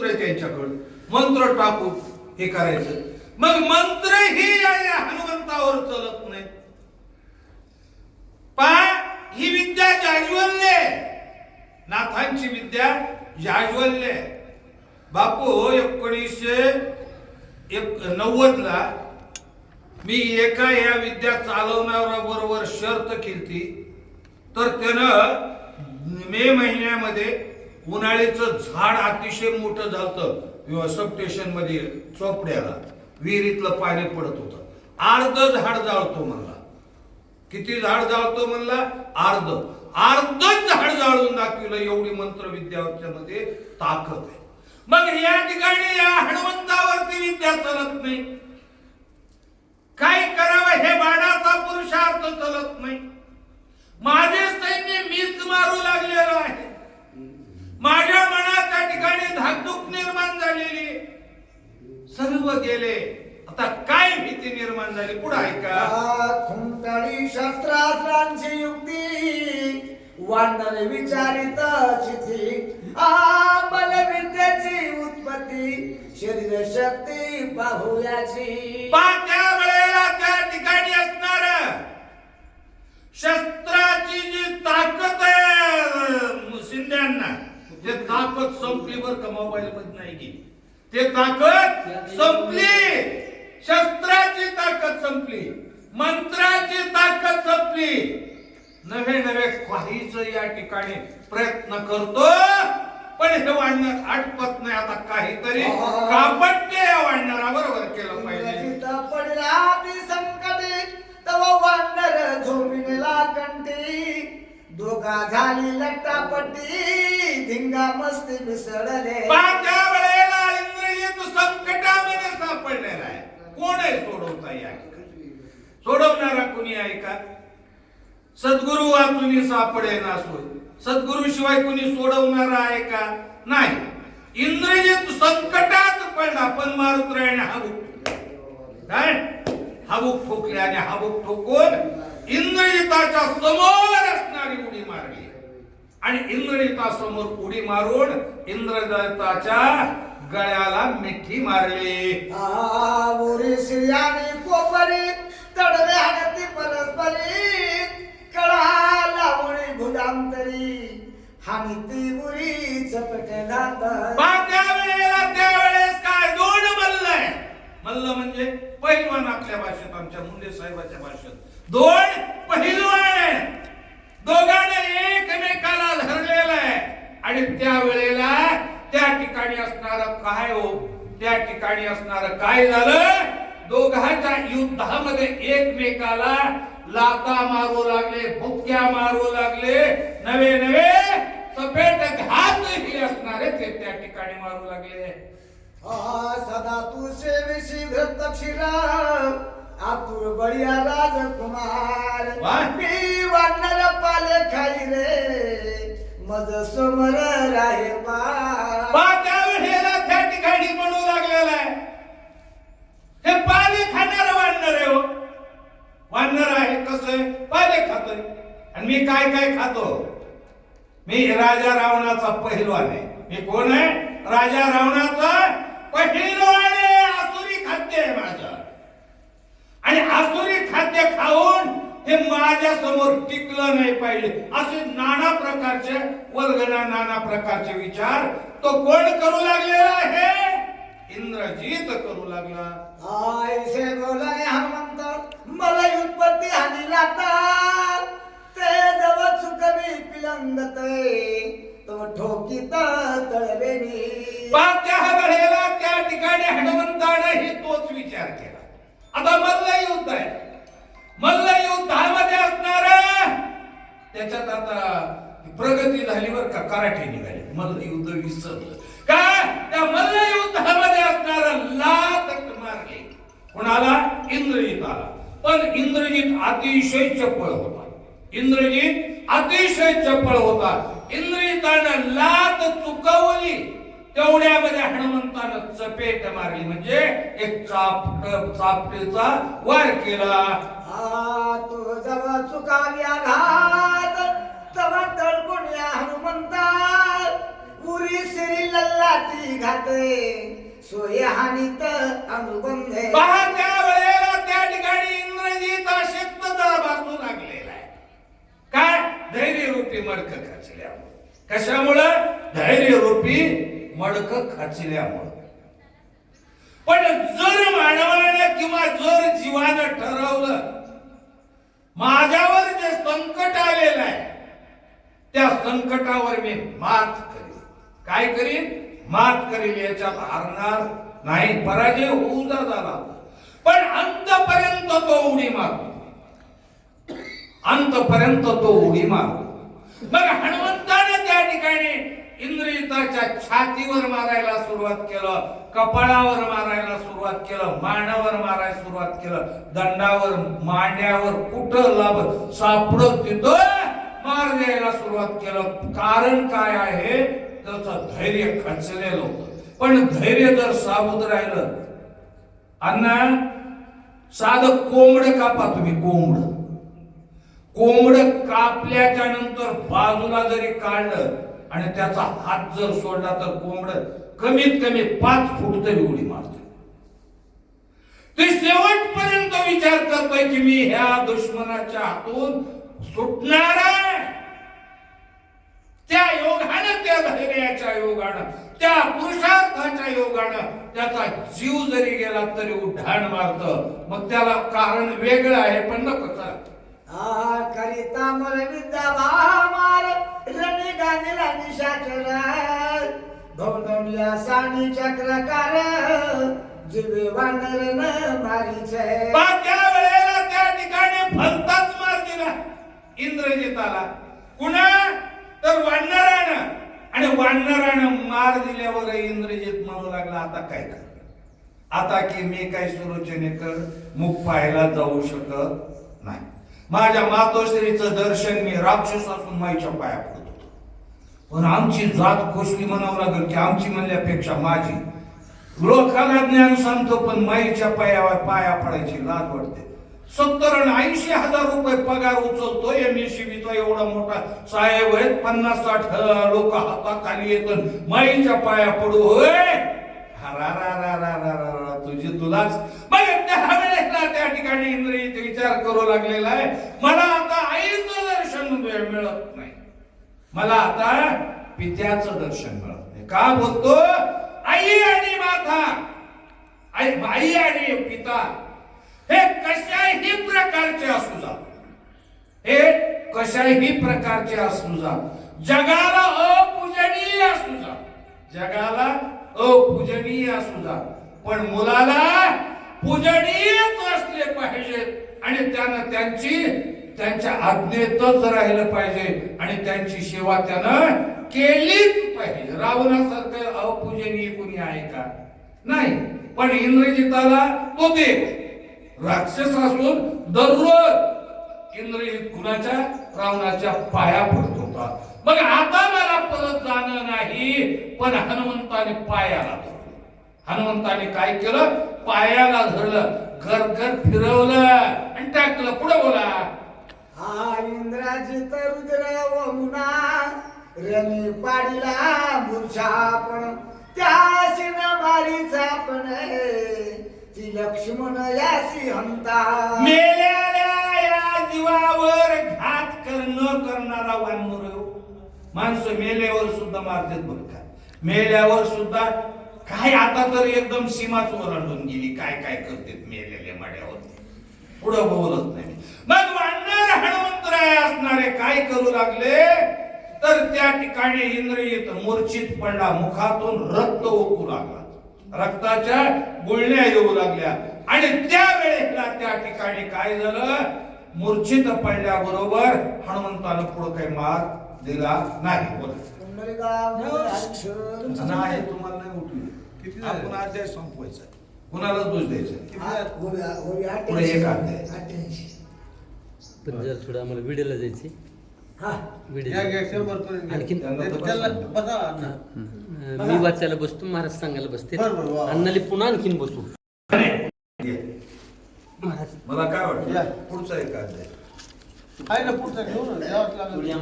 मंत्र आहे त्यांच्याकडे, मंत्र टाकून हे करायचं. मग मंत्र ही या हनुमंतावर चलत नाही. ही विद्या जाज्वल्य, नाथांची विद्या जाज्वल्य. बापू 1990 ला मी एका या विद्या चालवणाऱ्या बरोबर शर्त केली. तर त्यानं मे महिन्यामध्ये उन्हाळ्याचं झाड अतिशय मोठं झालं सब स्टेशन मध्ये चोपड्याला, विहिरीतलं पाणी पडत होतं. अर्ध झाड जाळतो म्हणला. किती झाड जाळतो म्हणला? अर्ध झाड जाळून दाखवलं. एवढी मंत्रविद्याच्या मध्ये ताकद आहे. मग या ठिकाणी या हनुमंतावरती विद्या चालत नाही. काय करावं हे बाणाचा पुरुषार्थ चालत नाही. माझे सैन्य मीच मारू लागलेलो आहे. माझ्या मनाच्या ठिकाणी धाकधूक निर्माण झालेली, सर्व गेले. आता काय भीती निर्माण झाली? पुढे ऐका. खुंटाळी शस्त्रास्त्रांची युक्ती, वानर विचारित चिती, बलविद्येची उत्पत्ती, शरीर शक्ती पाहुयाची. त्या वेळेला त्या ठिकाणी असणार शस्त्राची जी ताकद आहे शिंद्यांना, ते ताकद संपली. बर का, मोबाईल मध्ये नाही गेली. ते ताकद संपली. शस्त्राची ताकद संपली, मंत्राची ताकद संपली. नवे नवे काहीच या ठिकाणी प्रयत्न करतो, पण हे वाढणार आटपत नाही. आता काहीतरी कापट्य या वाढणारा बरोबर केलं पाहिजे. पडला संकटे तव वानर झोमिनेला कंठी, दोघा झाली लट्टापट्टी, धिंगा मस्ती मिसळले. त्या वेळेला इंद्रियत संकटामध्ये सापडलेला आहे. कोण आहे सोडवता? या सोडवणारा कुणी आहे का? सद्गुरु वाचून सापडे नासो. सद्गुरु शिवाय कुणी सोडवणारा आहे का? नाही. इंद्रियत संकटात पडला, पण मारुत्रायाने हाबूक काय हाबूक ठोकले, आणि हाबूक ठोकून इंद्रियताच्या समोर असणारी उडी मारली. आणि इंद्रियतासमोर उडी मारून इंद्रदत्ताच्या गळ्याला मिठी मारली. ओरी श्रियानी कोपरी तडवे हाडती परस्परी, कळा लावणी भुजांतरी, हानी ती उरी चपटे घात. त्यावेळेस काय दोन मल्ल आहे. मल्ल म्हणजे पहिलवान आपल्या भाषेत, आमच्या मुंडे साहेबाच्या भाषेत दोन पहिलवान आहे. दोघांना एकमेकाला धरलेलं आहे. आणि त्यावेळेला त्या ठिकाणी असणार काय हो, त्या ठिकाणी असणार काय झालं? दोघांच्या युद्धामध्ये एकमेकाला लाता मारू लागले, भुक्या मारू लागले, नवे नवे सपेट घातही असणारे ते त्या ठिकाणी मारू लागले. सदा तू सेविशी घृतक्षीरा, आतुर बळिया राजकुमार, मी वानर पाले खाई रे, मज समर राहे त्यावेळेला त्या ठिकाणी म्हणू लागलेला आहे, हे पाले खाणार वानर आहे. हो, वानर आहे कसं पाले खातोय. आणि मी काय काय खातो? मी राजा रावणाचा पहिलवान आहे. मी कोण आहे? राजा रावणाचा पहिलवान आहे. आसुरी खाद्य आहे माझं. आणि आसुरी खाद्य खाऊन हे माझ्या समोर टिकलं नाही पाहिजे. असे नाना प्रकारचे वल्गना, नाना प्रकारचे विचार तो कोण करू लागलेला आहे? इंद्रजित करू लागला. ऐसे बोलणे हनुमंत, मला उत्पत्ती हानी लागतात, ते जव चुकवी पिलंगते, तो ठोकीत तळवेनी. त्या वेळेला त्या ठिकाणी हनुमंताने तोच विचार केला. आता मल्ल युद्ध आहे. मल्ल युद्धामध्ये असणार त्याच्यात आता प्रगती झाली बर का, कराटे निघाले. मल्ल युद्ध विसरलं का? त्या मल्ल युद्धामध्ये असणारा लात मारले कोणाला? इंद्रजिताला. पण इंद्रजित अतिशय चपळ होता. इंद्रजित अतिशय चपळ होता. इंद्रजितानं लात चुकवली, तेवढ्यामध्ये हनुमंतानं चपेट मारली, म्हणजे एक चापटेचा वार केला. तो जवळ चुकाव्या घात, तव तळपुण्या हनुमंता, पुरी सिरी लल्लाटी घाते सोय हानीत अनुबंधे. पहा त्या वेळेला त्या ठिकाणी इंद्रजीचा शेतचा भासू लागलेला आहे. काय? धैर्य रूपी मडक खचल्यामुळे. कशामुळं? धैर्य रूपी मडक खचल्यामुळे. पण जर मानवानं किंवा जर जीवानं ठरवलं माझ्यावर जे संकट आलेलं आहे त्या संकटावर मी मात करीन. काय करीन? मात करीन. याच्यात हारणार नाही. पराजय होऊ झाला पण अंतपर्यंत तो उडी मारतो. अंतपर्यंत तो उडी मारतो. मग हनुमंताने त्या ठिकाणी इंद्रजिताच्या छातीवर मारायला सुरुवात केलं, कपाळावर मारायला सुरुवात केलं, मानावर मारायला सुरुवात केलं, दंडावर, मांड्यावर, कुठं लाभ सापडत तिथं मार द्यायला सुरुवात केलं. कारण काय आहे? त्याचं धैर्य खचलेलं होतं. पण धैर्य जर सावध राहिलं, अण्णा साधं कोंबड कापा तुम्ही. कोंबड कापल्याच्या नंतर बाजूला जरी काढलं आणि त्याचा हात जर सोडला तर कोंबड कमीत कमी 5 फूट तरी उडी मारते. ते शेवटपर्यंत विचार करतोय की मी ह्या दुश्मनाच्या हातून सुटणार आहे. त्या योगानं, त्या धैर्याच्या योगानं, त्या पुरुषार्थाच्या योगानं त्याचा जीव जरी गेला तरी उड्डाण मारत. मग त्याला कारण वेगळं आहे पण नको चला. करिता मर विद्या भामार रणी गाणीला निशाचर भवनमिया सानी चक्रकार जीवे वानर न मारीचे. त्या वेळेला त्या ठिकाणी भलताच मार दिला इंद्रजिताला. कुणा? तर वानरानं. आणि वानरानं मार दिल्यावर इंद्रजित म्हणू लागला आता काय कर. आता की मी काय सुलोचनेकर मुख पाहायला जाऊ शकत नाही. माझ्या मातोश्रीचं दर्शन मी राक्षस असून माईच्या पाया पडत होतो. पण आमची जात कोसली म्हणावं लागेल की आमची म्हणल्यापेक्षा माझी. लोकांना ज्ञान सांगतो पण माईच्या पाया पडायची लाज वाटते. 70 आणि 80 हजार रुपये पगार उचलतोय एमएससीबीचा एवढा मोठा साहेब आहे. 50-60 लोक हाताखाली येतात माईच्या पाया पडू. होय तुझी तुलाच. मग त्या वेळेला त्या ठिकाणी इंद्रजित विचार करू लागलेला आहे मला आता आईचं दर्शन मिळत नाही, मला आता पित्याचं दर्शन मिळत नाही. का बोलतो? आई आणि माता, आई आणि पिता हे कशाही प्रकारचे असू जा, हे कशाही प्रकारचे असू जा, जगाला अपूजनीय असू जा, जगाला अपूजनीय असू जा, पण मुलाला पूजनीयच असले पाहिजेत आणि त्यानं त्यांच्या आज्ञेतच राहिलं पाहिजे आणि त्यांची सेवा त्यानं केलीच पाहिजे. रावणासारखं अपूजनीय कोणी आहे का? नाही. पण इंद्रजिताला तो देव राक्षस असून दररोज इंद्रजित कुणाच्या? रावणाच्या पाया पडत होता. मग आता मला परत जाणं नाही. पण हनुमंताने पायाला धरलं. हनुमंताने काय केलं? पायाला धरलं, घर फिरवलं आणि टाकलं. पुढे बोला. हा इंद्राजित रुद्र वमुना रणी पाडीला मूर्छा पण त्याशी न मारीचा पण ती लक्ष्मण यासी हंता. मेल्याल्या या जीवावर घात न करणारा वानर. माणसं मेल्यावर सुद्धा मारतात बघ का. मेल्यावर सुद्धा काय आता तर एकदम सीमाच ओलांडून गेली. काय काय करतात मेलेल्या माड्यावर. पुढं बोलत नाही. मग वानर हनुमंतराय असणारे काय करू लागले तर त्या ठिकाणी इंद्रजित मूर्छित पडला. मुखातून रक्त ओकू लागला, रक्ताच्या गुळण्या येऊ लागल्या आणि त्या वेळेला त्या ठिकाणी काय झालं? मूर्छित पडल्याबरोबर हनुमंतानं पुढे काही मार दिला नाही. बोला. नाही तुम्हाला नाही उठली. आपण अध्याय संपवायचा, कुणाला दोष द्यायचा. पुढे एक अध्याय. पण जर थोडं आम्हाला व्हिडिओला जायचे. आणखी मी वाचायला बसतो, महाराज सांगायला बसते, अण्णाले पुन्हा आणखीन बसू. मला काय वाटतं पुढचा एक अध्याय आहे ना पुढचा घेऊन